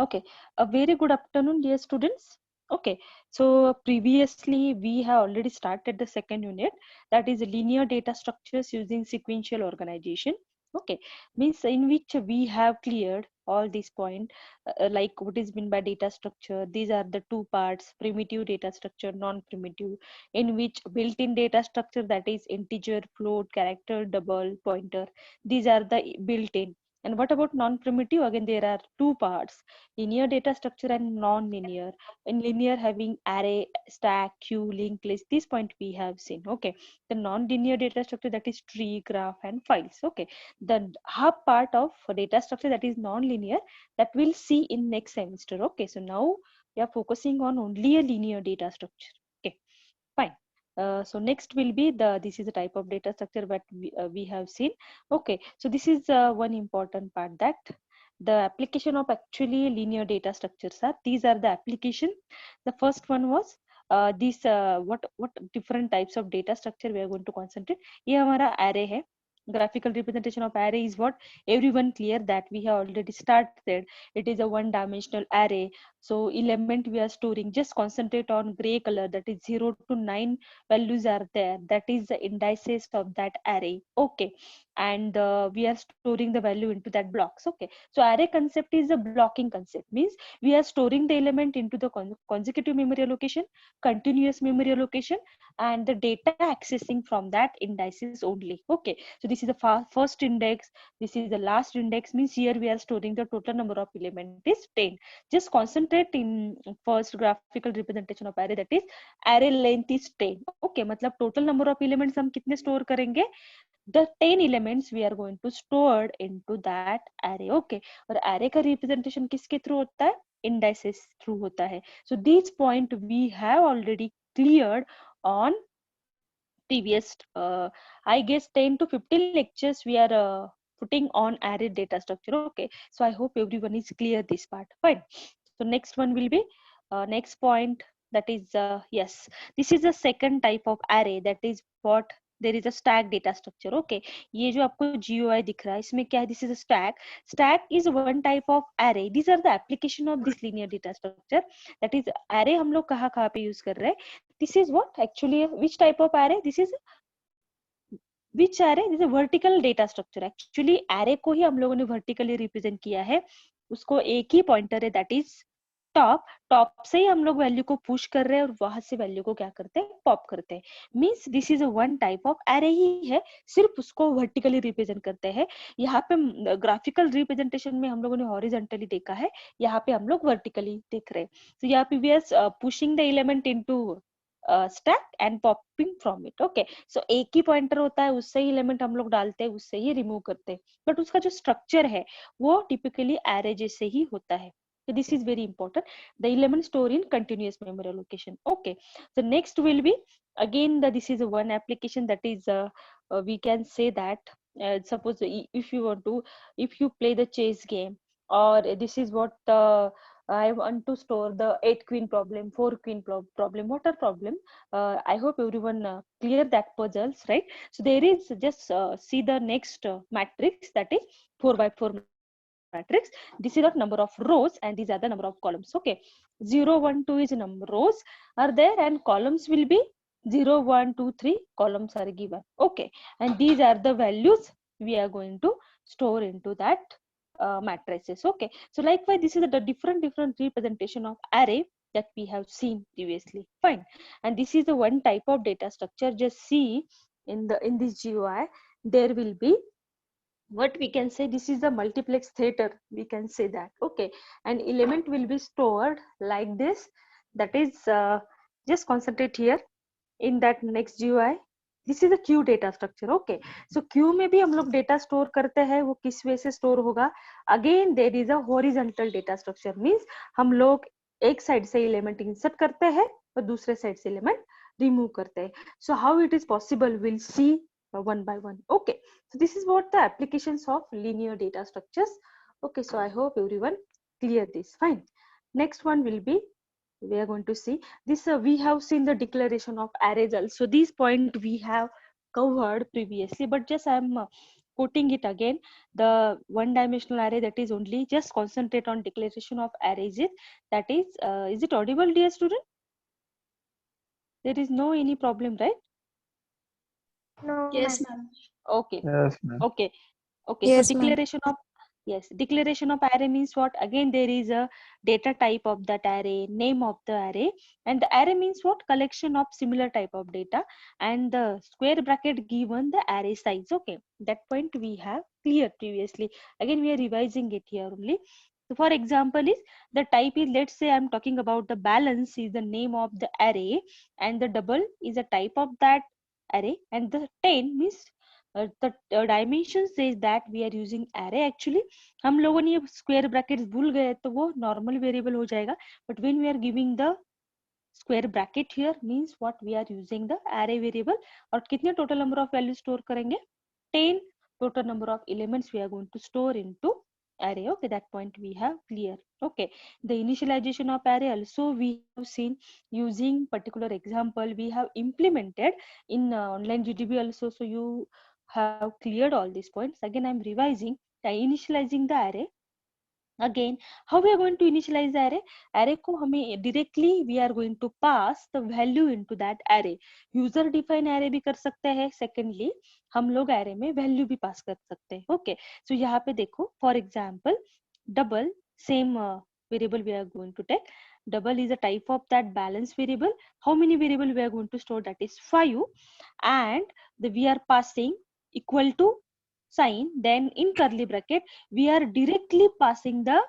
Okay, a very good afternoon, dear students. Okay, so previously we have already started the second unit, that is linear data structures using sequential organization. Okay, means in which we have cleared all these points, like what is meant by data structure. These are the two parts: primitive data structure, non-primitive, in which built-in data structure, that is integer, float, character, double, pointer. These are the built-in. And what about non-primitive? Again, there are two parts: linear data structure and non-linear. In linear, having array, stack, queue, linked list. This point we have seen. Okay, the non-linear data structure, that is tree, graph, and files. Okay, the hub part of data structure, that is non-linear, that we'll see in next semester. Okay, so now we are focusing on only a linear data structure. Okay, fine. So next will be this is the type of data structure that we have seen. Okay, so this is one important part, that the application of actually linear data structures are, these are the application. The first one was this what different types of data structure we are going to concentrate. ये हमारा array है. Graphical representation of array is what everyone clear, that we have already started. It is a one dimensional array. So element we are storing, just concentrate on gray color, that is 0 to 9 values are there, that is the indices of that array. Okay, and we are storing the value into that blocks. Okay, so array concept is a blocking concept, means we are storing the element into the consecutive memory allocation, continuous memory allocation, and the data accessing from that indices only. Okay, so this is the first index, this is the last index, means here we are storing the total number of element is 10. Just concentrate in first graphical representation of array, that is array length is 10. Okay, मतलब total number of elements हम कितने store करेंगे, the 10 elements we are going to store into that array. Okay, और array का representation किसके through होता है, indices through होता है. So this point we have already cleared on previous I guess 10 to 15 lectures we are putting on array data structure. Okay, so I hope everyone is clear this part. Fine. So next one will be next point, that is yes, this is the second type of array, that is what, there is a stack data structure. Okay, ये जो आपको GUI दिख रहा है, इसमें क्या है, this is a stack. Stack is one type of array. These are the application of this linear data structure. That is array हम लोग कहाँ कहाँ पे use कर रहे हैं. This is what actually, which type of array, this is which array, this is a vertical data structure. Actually array को ही हम लोगों ने vertically represent किया है, उसको एक ही pointer है, that is टॉप. टॉप से ही हम लोग वैल्यू को पुश कर रहे हैं और वहां से वैल्यू को क्या करते हैं, पॉप करते हैं. Means this is a one type of array ही है, सिर्फ उसको वर्टिकली रिप्रेजेंट करते हैं. यहाँ पे ग्राफिकल रिप्रेजेंटेशन में हम लोगों ने हॉरिजॉन्टली देखा है, यहाँ पे हम लोग वर्टिकली देख रहे हैं. तो यहाँ पे we are pushing the element into stack and popping from it. Okay, so एक ही पॉइंटर होता है, उससे ही एलिमेंट हम लोग डालते हैं, उससे ही रिमूव करते हैं, बट उसका जो स्ट्रक्चर है वो टिपिकली एरे जैसे ही होता है. So this is very important. The element store in continuous memory allocation. Okay. So next will be again this is one application, that is we can say that suppose if you want to, if you play the chess game, or this is what I want to store the 8 queen problem, 4 queen problem, what are problem. I hope everyone clear that puzzles, right? So there is just see the next matrix, that is 4 by 4 matrix. This is the number of rows and these are the number of columns. Okay, 0 1 2 is number rows are there, and columns will be 0 1 2 3 columns are given. Okay, and these are the values we are going to store into that matrices. Okay, so likewise this is the different representation of array that we have seen previously. Fine, and this is the one type of data structure. Just see in this GUI there will be what we can say, this is the multiplex theater, we can say that. Okay, an element will be stored like this, that is just concentrate here in that next GUI. This is a queue data structure. Okay, so queue में भी हम लोग data store करते हैं, वो किस वे से store होगा. Again there is a horizontal data structure, means हम लोग एक साइड से element insert करते हैं और दूसरे साइड से element remove करते हैं. So how it is possible, we'll see one by one. Okay, so this is what the applications of linear data structures. Okay, so I hope everyone clear this. Fine. Next one will be, we are going to see this. We have seen the declaration of arrays also. This point we have covered previously, but just I am quoting it again, the one dimensional array, that is only just concentrate on declaration of arrays, that is it audible, dear student? There is no any problem, right? No, Yes, ma'am. ma'am. Okay. Yes, ma'am. Okay. Okay, so Yes, ma'am. declaration of, yes, declaration of array means what? Again, there is a data type of that array, name of the array, and the array means what? Collection of similar type of data, and the square bracket given the array size. Okay, that point we have clear previously. Again, we are revising it here only. So for example, is the type is, let's say I'm talking about the balance is the name of the array, and the double is a type of that array, and the 10 means the dimension says that we are using array. Actually हम लोगों ने ये square brackets भूल गए तो वो normal variable हो जाएगा, but when we are giving the square bracket here means what, we are using the array variable. और कितने total number of values store करेंगे? 10 total number of elements we are going to store into array. Okay, that point we have clear. Okay, the initialization of array also we have seen using particular example we have implemented in online GDB also. So you have cleared all these points. Again, I'm revising the initializing the array. Again, how we are going to initialize the array? Array को हमें directly we are going to pass the value into that array. User define array भी कर सकते हैं. Secondly, हम लोग array में value भी pass कर सकते हैं. Okay, so यहाँ पे देखो, for example, double same variable we are going to take. Double is a type of that balance variable. How many variable we are going to store? That is 5, and we are passing equal to sign, then in curly bracket we are directly passing the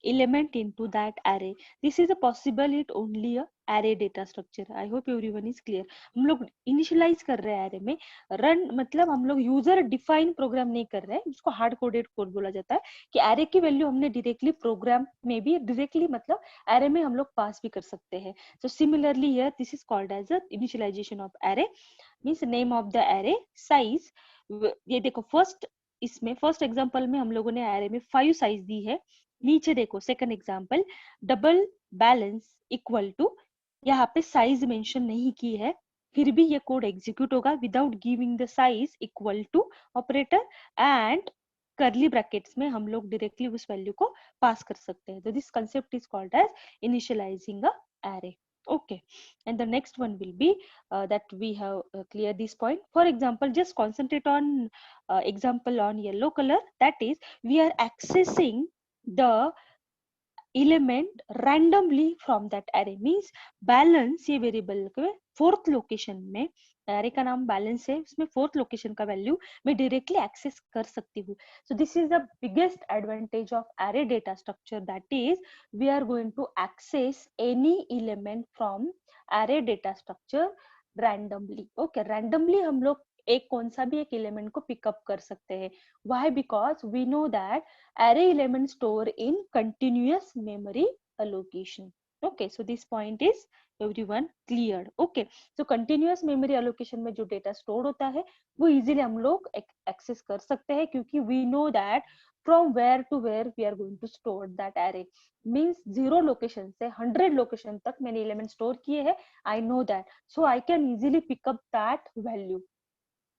element into that array. This is a possible it only a array data structure. I hope everyone is clear. हम लोग initialize कर रहे हैं array में, run मतलब हम लोग user define program नहीं कर रहे हैं, जिसको hard coded code बोला जाता है, कि array की value हमने directly program में भी directly मतलब array में हम लोग pass भी कर सकते हैं. So similarly here this is called as a initialization of array, means name of the array, size. ये देखो फर्स्ट, इसमें फर्स्ट एग्जांपल में हम लोगों ने array में 5 साइज दी है. नीचे देखो second example, double balance equal to, यहाँ पे साइज मेंशन नहीं की है, फिर भी ये कोड एग्जीक्यूट होगा without giving the size equal to operator, and curly brackets में हम लोग डायरेक्टली उस वैल्यू को पास कर सकते हैं. तो this concept is called as initializing a array. Okay, and the next one will be that we have cleared this point. For example, just concentrate on example on yellow color, that is we are accessing the element randomly from that array. means balance ये variable के fourth location में, array का नाम balance है, उसमें fourth location का value मैं directly access कर सकती हूँ. So this is the biggest advantage of array data structure, that is we are going to access any element from array data structure randomly. Okay, randomly हम लोग एक कौन सा भी एक एलिमेंट को पिकअप कर सकते हैं. Why? Because we know that array elements store in continuous memory allocation. Okay, so this point is everyone cleared. Okay, so continuous memory allocation में जो data stored होता है वो easily हम लोग access कर सकते हैं, क्योंकि we know that from where to where we are going to store that array. means 0 location से 100 location तक मैंने element store किए हैं. I know that, so I can easily pick up that value.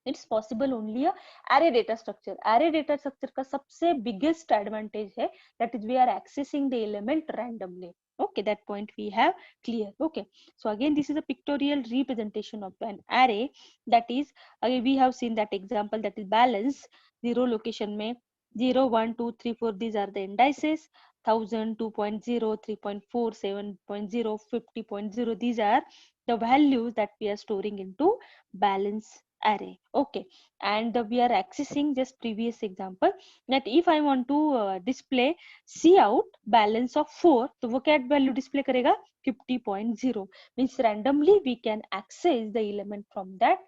It's possible only a array data structure. Array data structure का सबसे biggest advantage है that is we are accessing the element randomly. Okay, that point we have clear. Okay, so again this is a pictorial representation of an array, that is again we have seen that example, that is balance 0 location में 0 1 2 3 4 these are the indices, 1000 2.0 3.4 7.0 50.0 these are the values that we are storing into balance array. Okay, and we are accessing just previous example, that if I want to display cout balance of 4, तो वो क्या value display करेगा 50.0. means randomly we can access the element from that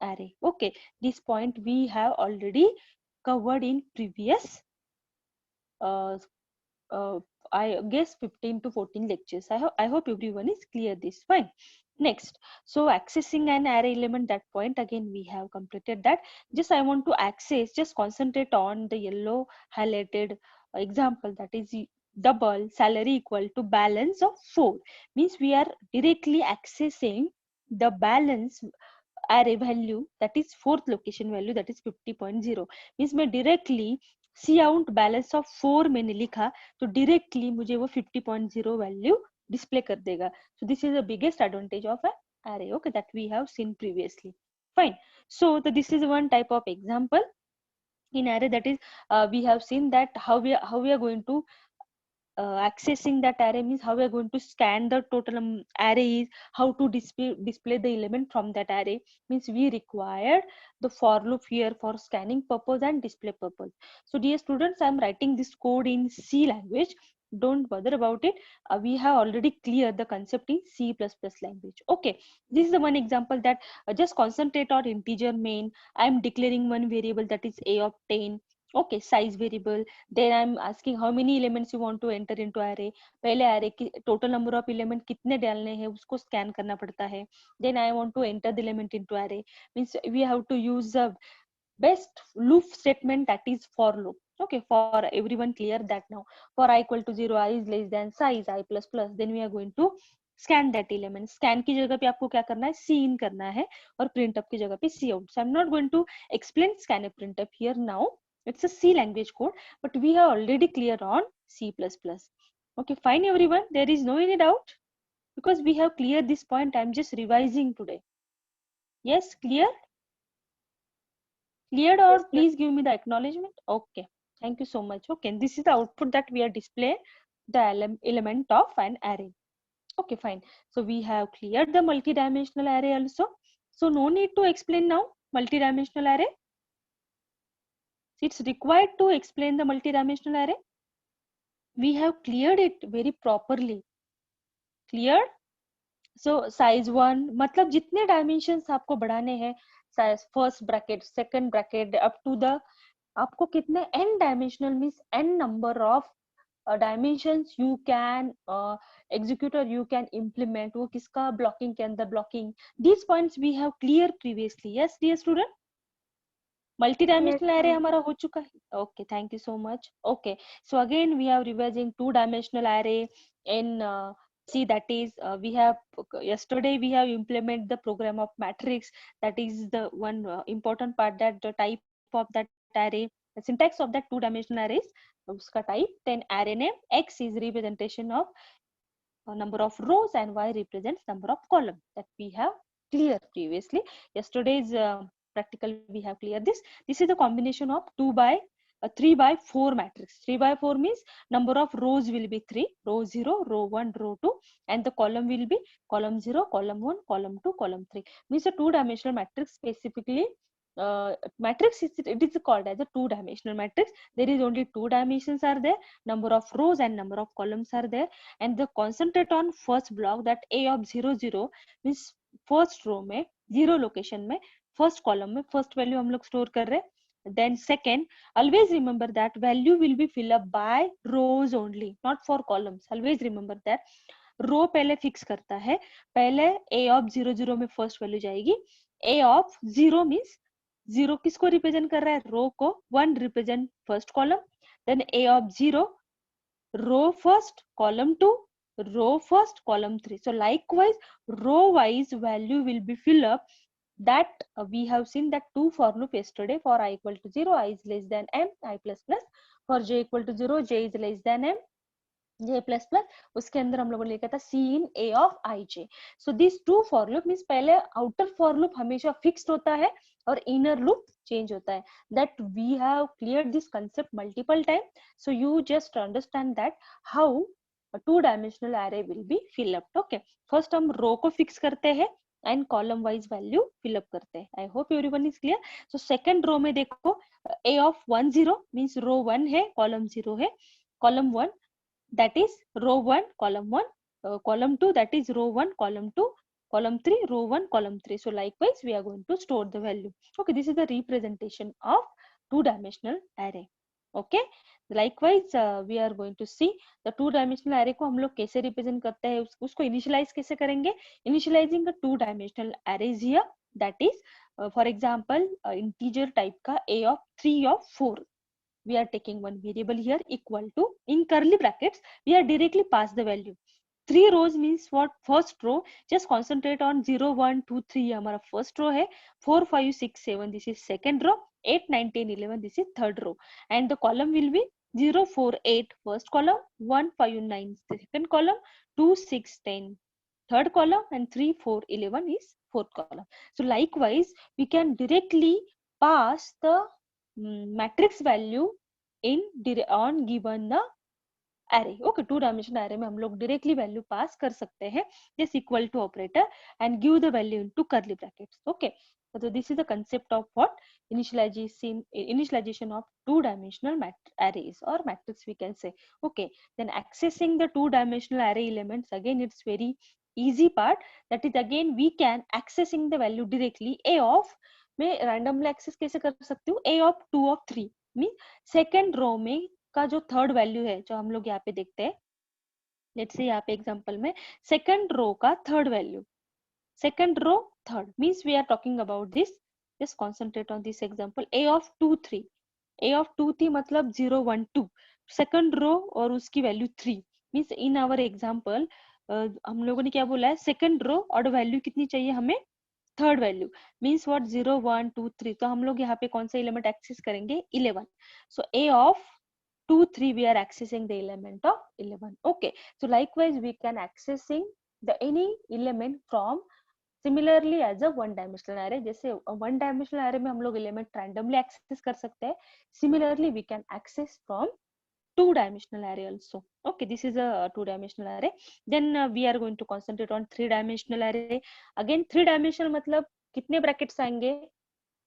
array. Okay, this point we have already covered in previous I guess 15 to 14 lectures. I hope everyone is clear this. Fine. Next, so accessing an array element, that point again we have completed that. Just I want to access, just concentrate on the yellow highlighted example, that is double salary equal to balance of 4. means we are directly accessing the balance array value, that is fourth location value, that is 50.0, means मैं directly count balance of 4 मैंने लिखा तो directly मुझे वो 50.0 value display कर देगा. So this is the biggest advantage of a array, okay, that we have seen previously. Fine. So this is one type of example in array, that is we have seen that how we are going to accessing that array, means how we are going to scan the total array, is how to display the element from that array, means we require the for loop here for scanning purpose and display purpose. So dear students, I am writing this code in C language, don't bother about it. We have already cleared the concept in C++ language. Okay, this is the one example that just concentrate on integer main. I am declaring one variable, that is a of 10. Okay, size variable. Then I'm asking how many elements you want to enter into array. पहले array की total number of element कितने डालने हैं उसको scan करना पड़ता है. Then I want to enter the element into array, means we have to use the best loop statement, that is for loop. Okay, for everyone clear that now. For I equal to 0, I is less than size I plus plus, then we are going to scan that element. Scan की जगह पे आपको क्या करना है, सी इन करना है, और printf की जगह पे सी out. So I'm not going to explain scanf printf here now. It's a C language code, but we have already cleared on C++. Okay, fine everyone. There is no any doubt because we have cleared this point. I'm just revising today. Yes, clear? Cleared, or Yes, ma'am. please give me the acknowledgement. Okay, thank you so much. Okay, this is the output that we are displaying the element of an array. Okay, fine. So we have cleared the multi-dimensional array also. So no need to explain now multi-dimensional array. It's required to explain the multi-dimensional array. We have cleared it very properly. Clear? So size 1 मतलब जितने dimensions आपको बढ़ाने हैं, size first bracket, second bracket, up to the आपको कितने n dimensional means n number of dimensions you can execute or you can implement. वो किसका blocking के अंदर blocking. These points we have clear previously. Yes, dear student. Multi-dimensional array हमारा हो चुका है. Okay, thank you so much. Okay, so again we are revising two-dimensional array in C, that is we have yesterday we have implemented the program of matrix. That is the one important part, that the type of that array, the syntax of that two-dimensional arrays, उसका type. Then array name x is representation of number of rows and y represents number of columns, that we have clear previously. Yesterday's practical we have cleared this. This is the combination of 3 by 4 matrix. 3 by 4 means number of rows will be 3, row 0, row 1, row 2, and the column will be column 0, column 1, column 2, column 3. Means a two-dimensional matrix. Specifically matrix it is called as a two-dimensional matrix. There is only two dimensions are there, number of rows and number of columns are there, and the concentrate on first block, that a of 0 0 means first row में, zero location में, first column में first value हम लोग store कर रहे हैं. Then second, always remember that value will be filled up by rows only, not for columns. Always remember that रो पहले fix करता है. पहले a of 0 0 में फर्स्ट वैल्यू जाएगी. a of 0 मीन्स 0 किसको रिप्रेजेंट कर रहा है, रो को. 1 represent first column. Then a of 0 row first, column 2, row first, column 3. So likewise row wise value will be filled up. That we have seen that two for loop yesterday. For I equal to 0, I is less than m, I plus plus. For j equal to 0, j is less than m, j plus plus. उसके अंदर हम लोगों ने लिखा था c in a of ij. So these two for loop means पहले outer for loop हमेशा fixed होता है और inner loop change होता है. That we have cleared this concept multiple times. So you just understand that how a two-dimensional array will be fill up. Okay, first हम row को fix करते हैं and column wise value fill up करते हैं. I hope everyone is clear. So second row में देखो a of 1 0 means row 1 है, column 0 है, column 1 that is row 1, column 1, column 2 that is row 1, column 2, column 3, row 1, column 3. So likewise we are going to store the value. Okay, this is the representation of two-dimensional array. Okay, likewise we are going to see the two-dimensional array को हम लोग कैसे represent करते हैं, उसको initialize कैसे करेंगे. Initializing the two-dimensional arrays here, that is for example integer type का a of 3 of 4. We are taking one variable here equal to, in curly brackets we are directly pass the value 3 rows means what? First row, just concentrate on 0 1 2 3 ये हमारा first row है, 4 5 6 7 this is second row, 8 9 10 11 this is third row, and the column will be 0 4 8 first column, 1 5 9 second column, 2 6 10 third column, and 3 4 11 is fourth column. So likewise we can directly pass the matrix value in on given the array. Okay, 2-dimensional array में हम लोग directly value pass कर सकते हैं this equal to operator and give the value into curly brackets. Okay, so this is the concept of what? Initialization of 2-dimensional arrays or matrix we can say. Okay, then accessing the 2-dimensional array elements, again it's very easy part, that is again we can accessing the value directly. A of मैं randomly access कैसे कर सकती हूँ? A of 2 of 3 mean second row में का जो third value है जो हम लोग यहाँ पे देखते हैं, लेट्स से यहाँ पे एग्जांपल में सेकेंड रो का third value, second row third means we are talking about this, just concentrate on this example A of 2 3, A of 2 3 मतलब 0 1 2, सेकेंड रो और उसकी value 3 means in our example हम लोगों ने क्या बोला है, सेकेंड रो और वैल्यू कितनी चाहिए हमें, थर्ड वैल्यू मींस व्हाट 0 1 2 3, तो हम लोग यहाँ पे कौन सा एलिमेंट एक्सेस करेंगे, 11. सो A of 2 3 we are accessing the element of 11. Okay, so likewise we can accessing the any element from similarly as a one dimensional array. जैसे one dimensional array में हम लोग element randomly access कर सकते हैं, similarly we can access from 2-dimensional array also. Okay, this is a 2-dimensional array. Then we are going to concentrate on 3-dimensional array. Again 3-dimensional मतलब कितने brackets आएंगे,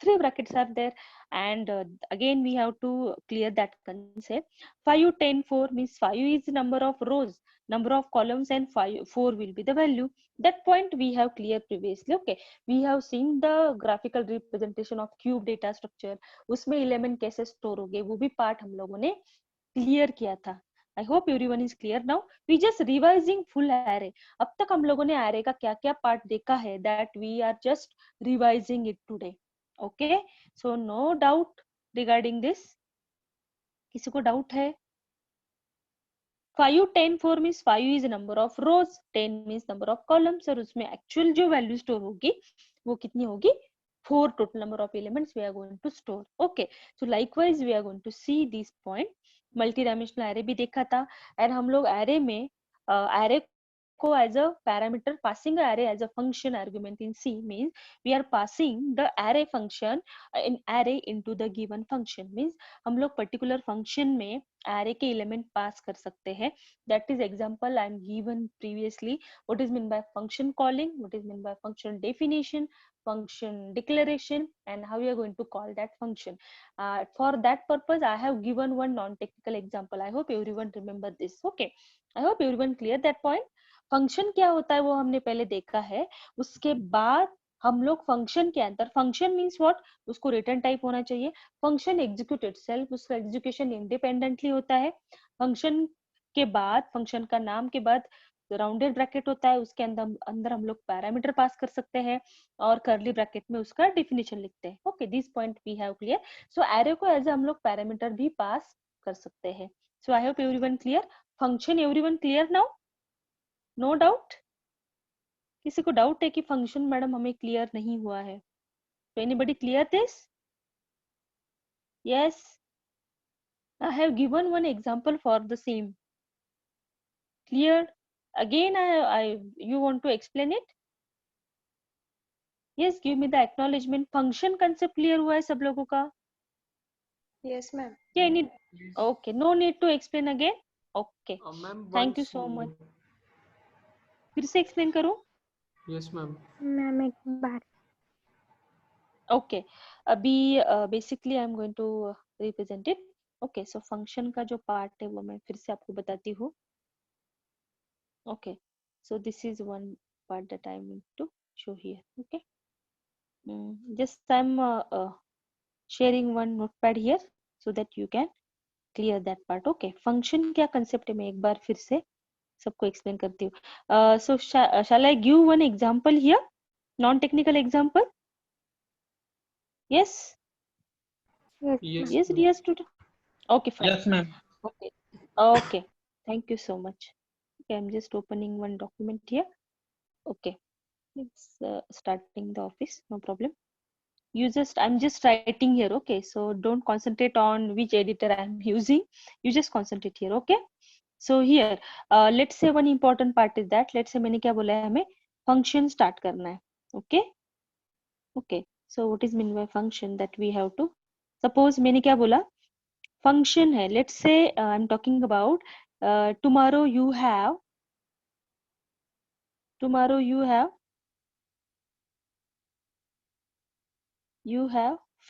3 brackets are there, and again we have to clear that concept. 5 10 4 means 5 is the number of rows, number of columns, and 4 will be the value. That point we have cleared previously. Okay, we have seen the graphical representation of cube data structure, उसमें element कैसे store होंगे वो भी part हम लोगों ने clear किया था. I hope everyone is clear now. We just revising full array. अब तक हम लोगों ने एरे का क्या क्या पार्ट देखा है, that we are just revising it today. Okay, so no doubt regarding this. किसी को डाउट है? 5 10 4 means 5 is number of rows, 10 means number of columns, और उसमें एक्चुअल जो वैल्यू स्टोर होगी वो कितनी होगी, 4 total number of elements we are going to store. Okay, so likewise we are going to see this point. Multi dimensional array भी देखा था, एंड हम लोग एरे में एरे को as a parameter passing array as a function argument in C means we are passing the array function in array into the given function. Means हम लोग particular function में एरे के element pass कर सकते हैं. That is example I am given previously. What is mean by function calling, what is mean by function definition, function declaration, and how you are going to call that function. For that purpose I have given one non-technical example. I hope everyone remember this. Okay, I hope everyone clear that point. function क्या होता है वो हमने पहले देखा है. उसके बाद हम लोग फंक्शन के अंदर, फंक्शन मीन्स व्हाट, उसको रिटर्न टाइप होना चाहिए. फंक्शन एग्जीक्यूट इटसेल्फ, उसका एग्जीक्यूशन इंडिपेंडेंटली होता है. फंक्शन के बाद, फंक्शन का नाम के बाद राउंडेड ब्रैकेट होता है, उसके अंदर हम लोग पैरामीटर पास कर सकते हैं और कर्ली ब्रैकेट में उसका डेफिनेशन लिखते हैं. Okay, this point we have clear. So array को एज हम लोग पैरामीटर भी पास कर सकते हैं. So I hope everyone clear. Function everyone clear now? No doubt? किसी को डाउट है कि फंक्शन मैडम हमें क्लियर नहीं हुआ है? तो anybody clear this? Yes, I have given one example for the same. Clear? Again, you want to explain it? Yes, give me the acknowledgement. Function concept clear हुआ है सब लोगों का? Yes, ma'am. Yeah, need. Okay, no need to explain again. Okay, thank you so much. फिर से explain करूँ? Yes, ma'am. Ma'am एक बार. Okay, अभी basically I'm going to represent it. Okay, so function का जो part है वो मैं फिर से आपको बताती हूँ. Okay, so this is one part that I need to show here. Okay, just I'm sharing one notepad here so that you can clear that part. Okay, function क्या concept है मैं एक बार फिर से सबको explain करती हूँ. So shall I give one example here, non-technical example? Yes. Yes, dear student. Okay, fine. Yes, ma'am. Okay. Okay, thank you so much. Okay, I'm just opening one document here. Okay, it's starting the office, no problem. I'm just writing here. Okay, so don't concentrate on which editor I'm using. You just concentrate here. Okay, so here let's say one important part is that, let's say मैंने क्या बोला है, हमें function start करना है. Okay, okay, so what is mean by function? That we have to, suppose मैंने क्या बोला, function है. Let's say I'm talking about tomorrow you have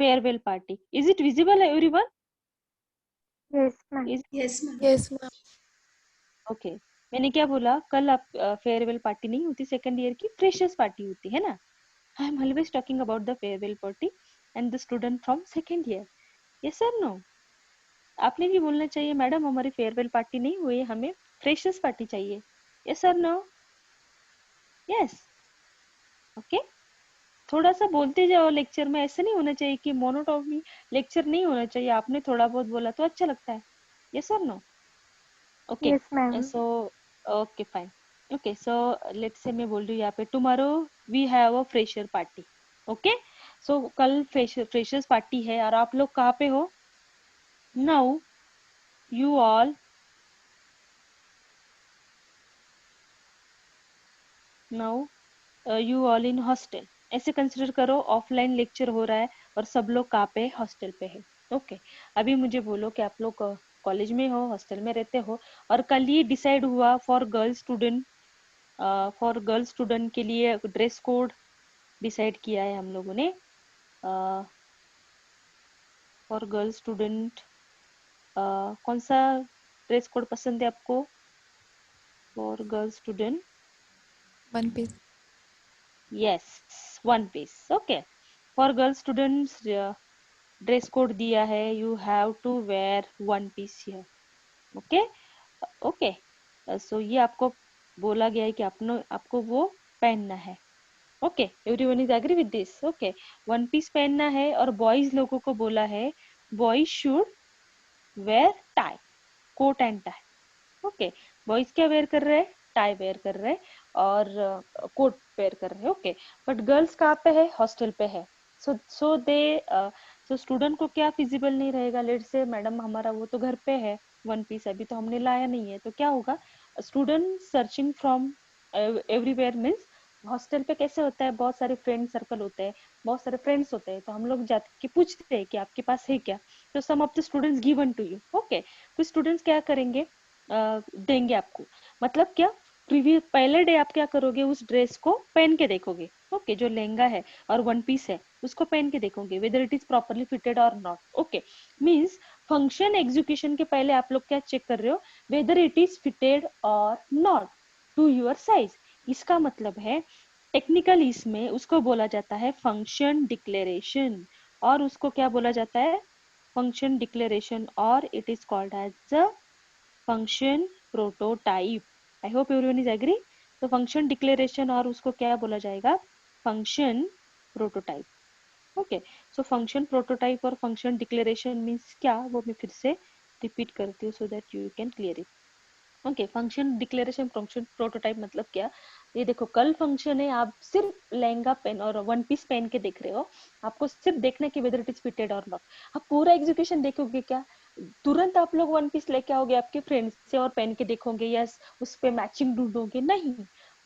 farewell party. Is it visible everyone? Yes, ma'am. Is Yes, ma'am. Yes, ma'am. Okay मैंने क्या बोला, कल आप farewell party नहीं होती, सेकंड ईयर की फ्रेशर्स पार्टी होती है ना. I am always talking about the farewell party and the student from second year. Yes sir no? आपने भी बोलना चाहिए मैडम हमारी फेयरवेल पार्टी नहीं हुई, हमें फ्रेशर्स पार्टी चाहिए. Yes sir no? Yes. Okay, थोड़ा सा बोलते जाओ लेक्चर में, ऐसा नहीं होना चाहिए कि मोनोटोनी लेक्चर नहीं होना चाहिए. आपने थोड़ा बहुत बोला तो अच्छा लगता है. Yes sir no? Okay Yes, ma'am. So okay fine. Okay so let's say मैं बोल रही हूँ यहाँ पे tomorrow we have a fresher party. Okay so कल फ्रेशर्स पार्टी है और आप लोग कहाँ पे हो? Now you all in hostel. ऐसे कंसिडर करो ऑफलाइन लेक्चर हो रहा है और सब लोग कहाँ पे? हॉस्टल पे है. ओके अभी मुझे बोलो कि आप लोग कॉलेज में हो, हॉस्टल में रहते हो, और कल ये डिसाइड हुआ फॉर गर्ल्स स्टूडेंट के लिए ड्रेस कोड डिसाइड किया है हम लोगों ने. फॉर गर्ल्स स्टूडेंट कौन सा ड्रेस कोड पसंद है आपको? For girls student One piece. Yes one piece. Okay for girls students dress code दिया है, you have to wear one piece here. Okay okay so ये आपको बोला गया है कि आपको वो पहनना है. Okay everyone is agree with this. Okay one piece पहनना है. और बॉयज लोगों को बोला है boys should wear tie, coat and tie. Okay boys क्या वेयर कर रहे हैं? टाई वेयर कर रहे हैं और कोट वेयर कर रहे हैं. ओके बट गर्ल्स कहाँ पे है? हॉस्टल पे है. सो स्टूडेंट को क्या फिजिबल नहीं रहेगा? लेट से मैडम हमारा वो तो घर पे है वन पीस, अभी तो हमने लाया नहीं है, तो क्या होगा? Student searching from everywhere means hostel पे कैसे होता है, बहुत सारे फ्रेंड सर्कल होते हैं, बहुत सारे फ्रेंड्स होते हैं, तो हम लोग जाके पूछते हैं कि आपके पास है क्या, तो some of the students given to you. Okay तो स्टूडेंट्स क्या करेंगे? देंगे आपको. मतलब क्या, प्रीवियस पहले डे आप क्या करोगे? उस ड्रेस को पहन के देखोगे. ओके जो लहंगा है और वन पीस है उसको पहन के देखोगे whether it is properly fitted और not. Okay means function execution के पहले आप लोग क्या चेक कर रहे हो? वेदर इट इज फिटेड और नॉट टू योर साइज. इसका मतलब है टेक्निकल इसमें उसको बोला जाता है फंक्शन डिक्लेरेशन. और उसको क्या बोला जाता है? फंक्शन डिक्लेरेशन, और it is called as a function prototype. I hope everyone is agree. तो फंक्शन डिक्लेरेशन और उसको क्या बोला जाएगा? Function prototype. Okay so function prototype और फंक्शन डिक्लेरेशन मीन्स क्या, वो मैं फिर से रिपीट करती हूँ so that you can clear it. Okay function declaration function prototype मतलब क्या? ये देखो कल फंक्शन है, आप सिर्फ लहंगा पहन और वन पीस पहन के देख रहे हो, आपको सिर्फ देखना है कि वेदर इट इज फिटेड और नॉट. आप पूरा एग्जीक्यूशन देखोगे क्या? तुरंत आप लोग वन पीस लेके आओगे आपके फ्रेंड्स से और पहन के देखोगे, यस उस पे मैचिंग ढूंढोगे? नहीं.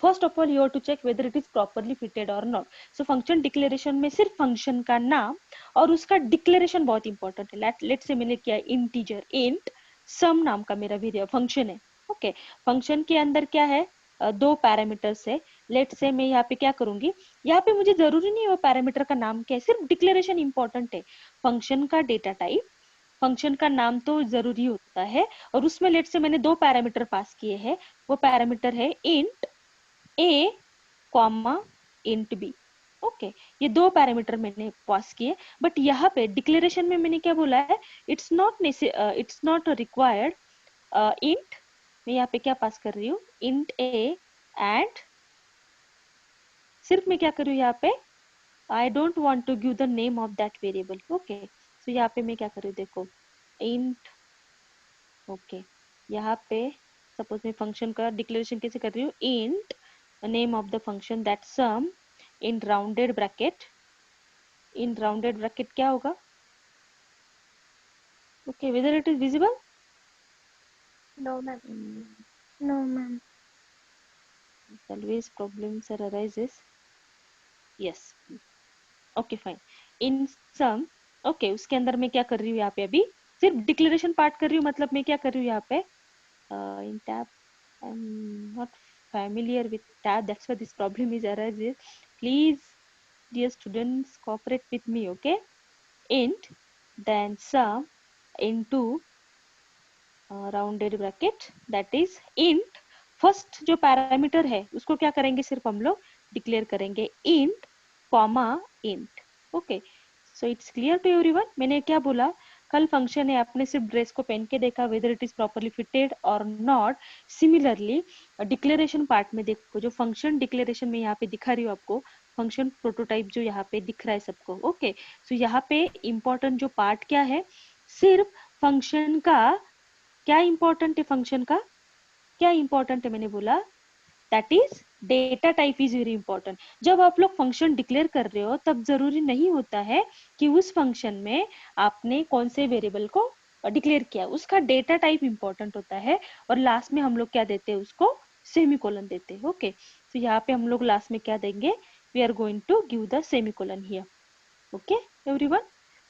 First of all you have to check whether it is properly fitted और नॉट. सो फंक्शन डिक्लेरेशन में सिर्फ फंक्शन का नाम और उसका डिक्लेरेशन बहुत इंपॉर्टेंट है. लेट से मैंने किया इंटीजर इंट सम नाम का मेरा वेरिएबल फंक्शन है. ओके फंक्शन के अंदर क्या है? दो पैरामीटर्स है. लेट से मैं यहाँ पे क्या करूंगी, यहाँ पे मुझे जरूरी नहीं है वो पैरामीटर का नाम क्या है, सिर्फ डिक्लेरेशन इंपॉर्टेंट है. फंक्शन का डेटा टाइप, फंक्शन का नाम तो जरूरी होता है, और उसमें लेट से मैंने दो पैरामीटर पास किए हैं. वो पैरामीटर है इंट ए कॉमा इंट बी. ओके ये दो पैरामीटर मैंने पास किए. बट यहाँ पे डिक्लेरेशन में मैंने क्या बोला है? It's not required int. मैं यहाँ पे क्या पास कर रही हूँ? इंट ए एंड सिर्फ मैं क्या कर रही हूँ यहाँ पे? I don't want to give the name of that variable. Okay so यहाँ पे मैं क्या कर रही हूँ? देखो इंट. ओके यहाँ पे सपोज मैं फंक्शन का डिक्लेरेशन कैसे कर रही हूँ, int name of the function that sum in rounded bracket, in rounded bracket क्या होगा, okay whether it is visible, No, ma'am. No, ma'am. always problems are arises, yes, okay fine, in sum, okay उसके अंदर मैं क्या कर रही हूँ यहाँ पे, अभी सिर्फ डिक्लेरेशन पार्ट कर रही हूँ, मतलब मैं क्या कर रही हूँ यहाँ पे, in tab I'm not familiar with tab, that's why this problem is arises, please dear students cooperate with me, okay, int then sum into rounded bracket that is int, first जो पैरामीटर है उसको क्या करेंगे, सिर्फ हम लोग declare करेंगे int comma int, okay so it's clear to everyone. मैंने क्या बोला, कल फंक्शन है, आपने सिर्फ ड्रेस को पहन के देखा weather it is properly fitted और नॉट। सिमिलरली डिक्लेरेशन पार्ट में देखो, जो फंक्शन डिक्लेरेशन में यहाँ पे दिखा रही हूँ आपको, फंक्शन प्रोटोटाइप जो यहाँ पे दिख रहा है सबको, ओके सो यहाँ पे इंपॉर्टेंट जो पार्ट क्या है, सिर्फ फंक्शन का क्या इंपॉर्टेंट है, फंक्शन का क्या इंपॉर्टेंट है, मैंने बोला that is data type is very important. जब आप लोग फंक्शन डिक्लेयर कर रहे हो तब जरूरी नहीं होता है कि उस फंक्शन में आपने कौन से वेरिएबल को डिक्लेयर किया, उसका डेटा टाइप इंपॉर्टेंट होता है। और लास्ट में हम लोग क्या देते हैं, उसको सेमीकोलन देते हैं, ओके तो यहाँ पे हम लोग लास्ट में क्या देंगे, we are going to give the semicolon here, okay everyone.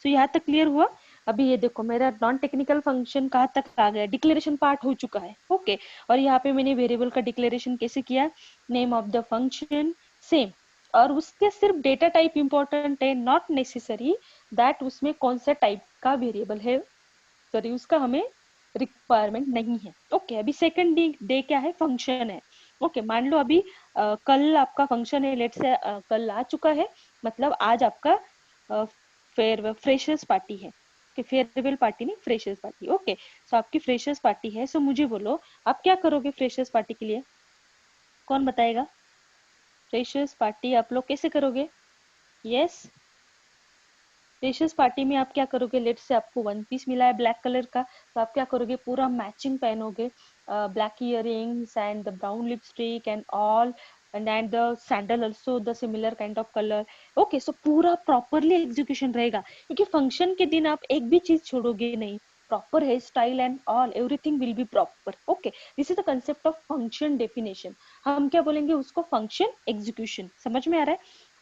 So यहाँ तक क्लियर हुआ। अभी ये देखो मेरा नॉन टेक्निकल फंक्शन कहाँ तक आ गया, डिक्लेरेशन पार्ट हो चुका है, ओके और यहाँ पे मैंने वेरिएबल का डिक्लेरेशन कैसे किया, name of the function same, और उसके सिर्फ डेटा टाइप इंपॉर्टेंट है, नॉट नेसेसरी दैट उसमें कौन सा टाइप का वेरिएबल है, सॉरी उसका हमें रिक्वायरमेंट नहीं है, ओके अभी सेकंड डे क्या है, फंक्शन है, ओके मान लो अभी कल आपका फंक्शन है, लेट से कल आ चुका है, मतलब आज आपका फ्रेशर्स पार्टी है, फेयरवेल पार्टी नहीं फ्रेशर्स पार्टी, ओके सो आपकी फ्रेशर्स पार्टी है, सो मुझे बोलो आप क्या करोगे फ्रेशर्स पार्टी के लिए, कौन बताएगा, फ्रेशर्स पार्टी आप लोग कैसे करोगे, यस फ्रेशर्स पार्टी में आप क्या करोगे, लेट से आपको वन पीस मिला है ब्लैक कलर का, तो आप क्या करोगे, पूरा मैचिंग पहनोगे, black earrings and the brown lipstick and all and the sandal also the similar kind of color, okay so पूरा प्रॉपरली एग्जीक्यूशन रहेगा, क्योंकि फंक्शन के दिन आप एक भी चीज छोड़ोगे नहीं, proper hair style and all everything will be proper, okay this is the concept of function definition. हम क्या बोलेंगे उसको, फंक्शन एग्जीक्यूशन, समझ में आ रहा है,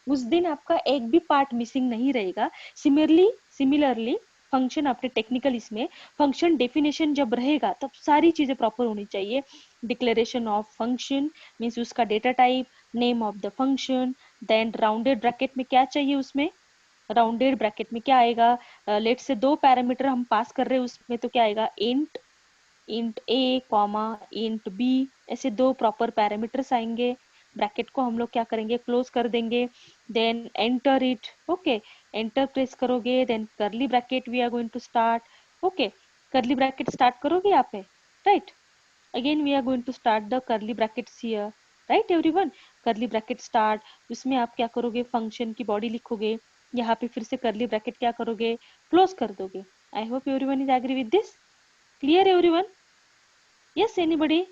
उस दिन आपका एक भी पार्ट मिसिंग नहीं रहेगा। सिमिलरली फंक्शन आपने टेक्निकल, इसमें फंक्शन डेफिनेशन जब रहेगा तब सारी चीजें प्रॉपर होनी चाहिए, डिक्लेरेशन ऑफ फंक्शन मीन्स उसका data type, name of the function, then rounded bracket में क्या चाहिए, उसमें राउंडेड ब्रैकेट में क्या आएगा, लेट से दो पैरामीटर हम पास कर रहे हैं उसमें, तो क्या आएगा इंट ए कॉमा इंट बी, ऐसे दो प्रॉपर पैरामीटर्स आएंगे, ब्रैकेट को हम लोग क्या करेंगे, क्लोज कर देंगे, then enter it, okay enter press करोगे, then curly bracket we are going to start, okay curly bracket start करोगे यहाँ पे, right again we are going to start the curly brackets here, right everyone, curly bracket start, उसमें आप क्या करोगे, function की body लिखोगे, यहाँ पे फिर से करली ब्रैकेट क्या करोगे, क्लोज कर दोगे। I hope everyone is agree with this, clear everyone, yes anybody,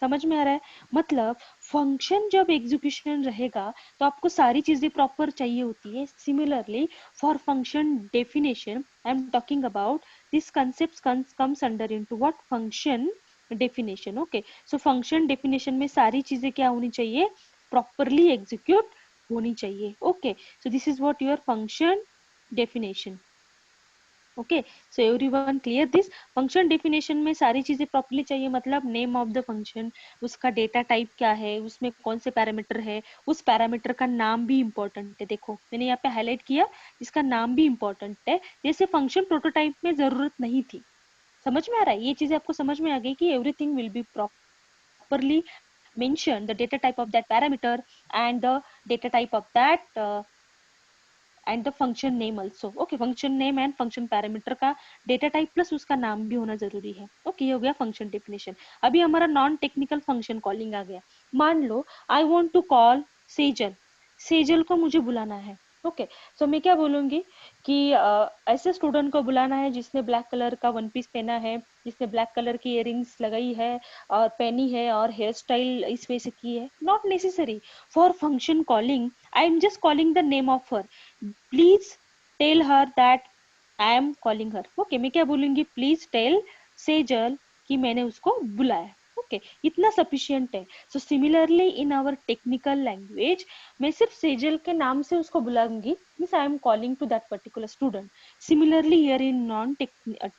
समझ में आ रहा है, मतलब फंक्शन जब एग्जीक्यूशन रहेगा तो आपको सारी चीजें प्रॉपर चाहिए होती है। Similarly for function definition I am talking about this concept comes under into what, function definition, okay so function definition में सारी चीजें क्या होनी चाहिए, प्रॉपरली एग्जीक्यूट होनी चाहिए, okay so this is what your function definition, okay so everyone clear this, function definition में सारी चीजें प्रॉपर्ली चाहिए, मतलब नेम ऑफ द फंक्शन, उसका डेटा टाइप क्या है, उसमें कौन से पैरामीटर है, उस पैरामीटर का नाम भी इंपॉर्टेंट है, देखो मैंने यहाँ पे हाईलाइट किया, इसका नाम भी इंपॉर्टेंट है, जैसे फंक्शन प्रोटोटाइप में जरूरत नहीं थी। समझ में आ रहा है, ये चीजें आपको समझ में आ गई कि everything will B properly mention the data type of that parameter and the data type of that and the function name also, okay function name and function parameter का डेटा टाइप प्लस उसका नाम भी होना जरूरी है, okay ये हो गया फंक्शन डेफिनेशन। अभी हमारा नॉन टेक्निकल फंक्शन कॉलिंग आ गया, मान लो I want to call Sejal, Sejal को मुझे बुलाना है, ओके सो मैं क्या बोलूंगी कि ऐसे स्टूडेंट को बुलाना है जिसने ब्लैक कलर का वन पीस पहना है, जिसने ब्लैक कलर की इयरिंग्स लगाई है और पहनी है और हेयर स्टाइल इस वे से की है. Not necessary for function calling. I am just calling the name of her. Please tell her that I am calling her. Okay मैं क्या बोलूंगी, प्लीज टेल सेजल कि मैंने उसको बुलाया. ओके इतना सफिशियंट है. So similarly in our technical language मैं सिर्फ सेजल के नाम से उसको बुलाऊंगी, means I am calling to that particular student. Similarly here in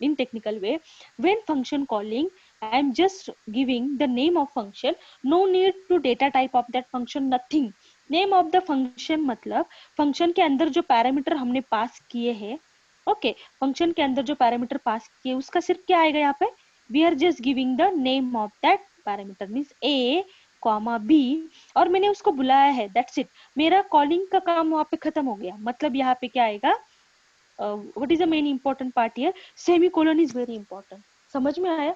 in technical way, when function calling I am just giving the name of function. No need to data type of that function, nothing. Name of the function मतलब function के अंदर जो parameter हमने पास किए हैं, okay function के अंदर जो पैरामीटर पास किए उसका सिर्फ क्या आएगा यहाँ पे, we are just giving the name of that parameter, means A comma B, और मैंने उसको बुलाया है, दैट्स इट. मेरा कॉलिंग का काम वहां पे खत्म हो गया. मतलब यहाँ पे क्या आएगा, what is the main important part here, semicolon is very important. समझ में आया?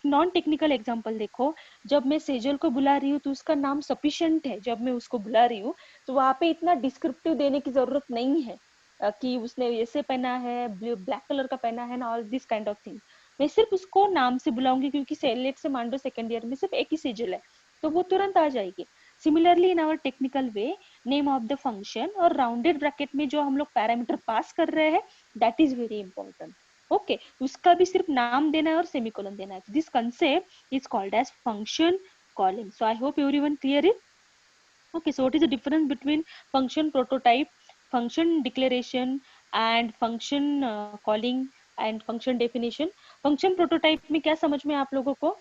नॉन टेक्निकल एग्जांपल देखो, जब मैं सेजल को बुला रही हूँ तो उसका नाम सफिशिएंट है. जब मैं उसको बुला रही हूँ तो वहां पे इतना डिस्क्रिप्टिव देने की जरूरत नहीं है कि उसने ऐसे पहना है, ब्लैक कलर का पहना है ना, all this kind of thing. मैं सिर्फ उसको नाम से बुलाऊंगी क्योंकि लेट से मान लो सेकंड ईयर में सिर्फ एक ही सेजल है तो वो तुरंत आ जाएगी. Similarly in our technical way, name of the function और राउंडेड ब्रैकेट में जो हम लोग पैरामीटर पास कर रहे हैं that is very important. Okay उसका भी सिर्फ नाम देना है और सेमीकोलन देना है. This concept is called as function calling. So I hope everyone clear it. Okay, so what is the difference between function prototype, function declaration and function calling and function definition? function prototype में क्या समझ में आप लोगों को,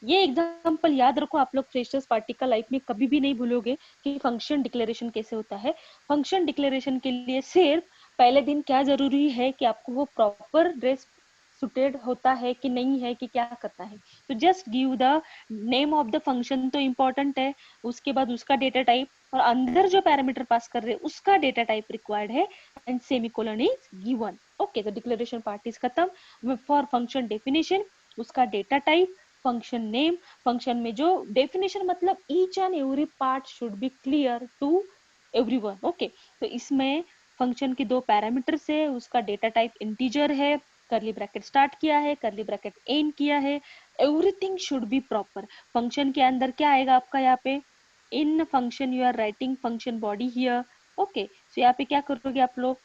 ये example याद रखो, आप लोग फ्रेशर्स पार्टी का लाइफ में कभी भी नहीं भूलोगे कि फंक्शन डिक्लेरेशन कैसे होता है. फंक्शन डिक्लेरेशन के लिए सिर्फ पहले दिन क्या जरूरी है कि आपको वो प्रॉपर ड्रेस सुटेड होता है कि नहीं है कि क्या करना है. तो just give the name of the function तो इम्पोर्टेंट है, उसके बाद उसका डेटा टाइप और अंदर जो पैरामीटर पास कर रहे हैं उसका डेटा टाइप रिक्वायर्ड है and semicolon is given. Okay तो डिक्लेरेशन पार्ट इज खत्म. फॉर फंक्शन डेफिनेशन उसका data type, function name, function में जो डेफिनेशन मतलब each and every part should be clear to everyone. Okay तो इसमें फंक्शन के दो पैरामीटर्स है, उसका डेटा टाइप इंटीजर है, करली ब्रैकेट स्टार्ट किया है, करली ब्रैकेट एंड किया है, everything should be proper. Function के अंदर क्या आएगा आपका यहाँ पे, in function you are writing function body here. Okay so यहाँ पे क्या करोगे आप लोग,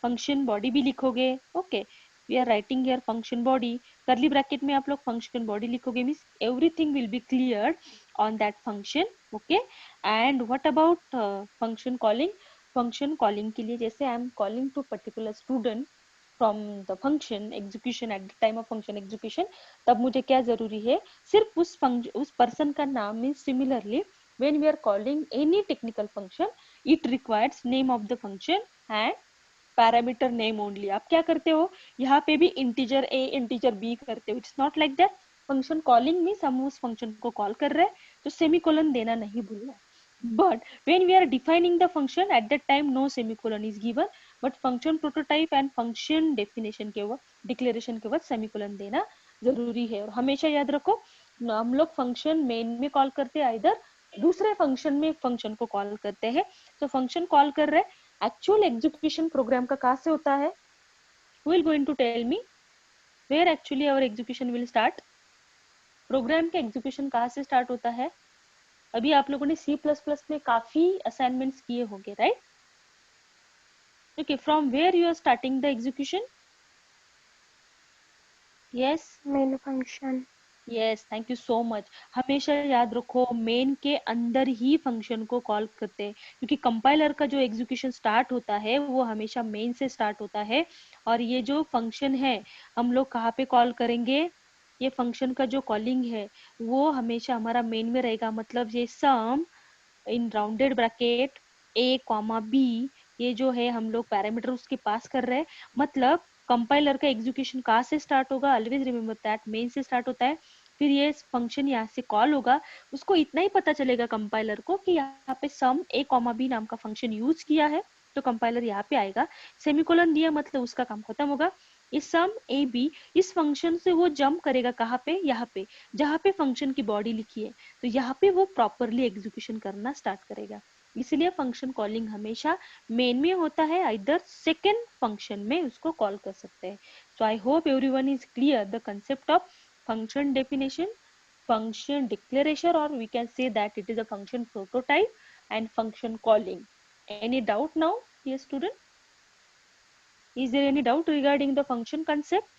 फंक्शन बॉडी भी लिखोगे. Okay we are writing here function body, curly bracket में आप लोग function body लिखोगे, means everything will be cleared on that function. okay and what about function calling? function calling के लिए जैसे I am calling to particular student from the function execution at the time of function execution, तब मुझे क्या जरूरी है, सिर्फ उस पर्सन का नाम. means similarly when we are calling any technical function it requires name of the function and parameter name only. आप क्या करते हो यहाँ पे भी इंटीजर ए इंटीजर बी करते हो. It's not like that. Function calling में हम उस फंक्शन को कॉल कर रहे हैं तो सेमीकोलन देना नहीं भूलना है. but when we are defining the function at that time no semicolon is given, but function prototype and function definition के वक्त डिक्लेरेशन के वक्त सेमीकोलन देना जरूरी है. और हमेशा याद रखो हम लोग फंक्शन मेन में कॉल करते हैं, इधर दूसरे फंक्शन में फंक्शन को कॉल करते हैं. तो फंक्शन कॉल कर रहे हैं, एक्चुअल एग्जीक्यूशन प्रोग्राम का कहाँ से होता है, who will going to tell me where actually our execution will start? Program का एग्जीक्यूशन कहाँ से स्टार्ट होता है? अभी आप लोगों ने C++ में काफी असाइनमेंट्स किए होंगे, right? Okay from where you are starting the execution? Yes main function. Yes thank you so much. हमेशा याद रखो मेन के अंदर ही फंक्शन को कॉल करते हैं क्योंकि कंपाइलर का जो एग्जीक्यूशन स्टार्ट होता है वो हमेशा मेन से स्टार्ट होता है. और ये जो फंक्शन है हम लोग कहाँ पे कॉल करेंगे, ये फंक्शन का जो कॉलिंग है वो हमेशा हमारा मेन में रहेगा. मतलब ये सम in rounded bracket A comma B, ये जो है हम लोग पैरामीटर उसके पास कर रहे हैं. मतलब कंपाइलर का एग्जीक्यूशन कहाँ से स्टार्ट होगा, ऑलवेज रिमेंबर दैट मेन से स्टार्ट होता है. फिर ये फंक्शन यहाँ से कॉल होगा, उसको इतना ही पता चलेगा कंपाइलर को कि यहाँ पे सम ए कॉमा बी नाम का फंक्शन यूज किया है तो कंपाइलर यहाँ पे आएगा. सेमीकोलन दिया मतलब उसका काम खत्म होगा. इस सम ए बी इस फंक्शन से वो जंप करेगा कहाँ पे, यहाँ पे जहाँ पे फंक्शन की बॉडी लिखी है, तो यहाँ पे वो प्रॉपरली एग्जीक्यूशन करना स्टार्ट करेगा. इसलिए फंक्शन कॉलिंग हमेशा मेन में होता है, आइदर सेकेंड फंक्शन में उसको कॉल कर सकते हैं. So I hope everyone is clear the concept of function definition, function declaration, or we can say that it is a function prototype and function calling. Any doubt now, dear student? Is there any doubt regarding the function concept?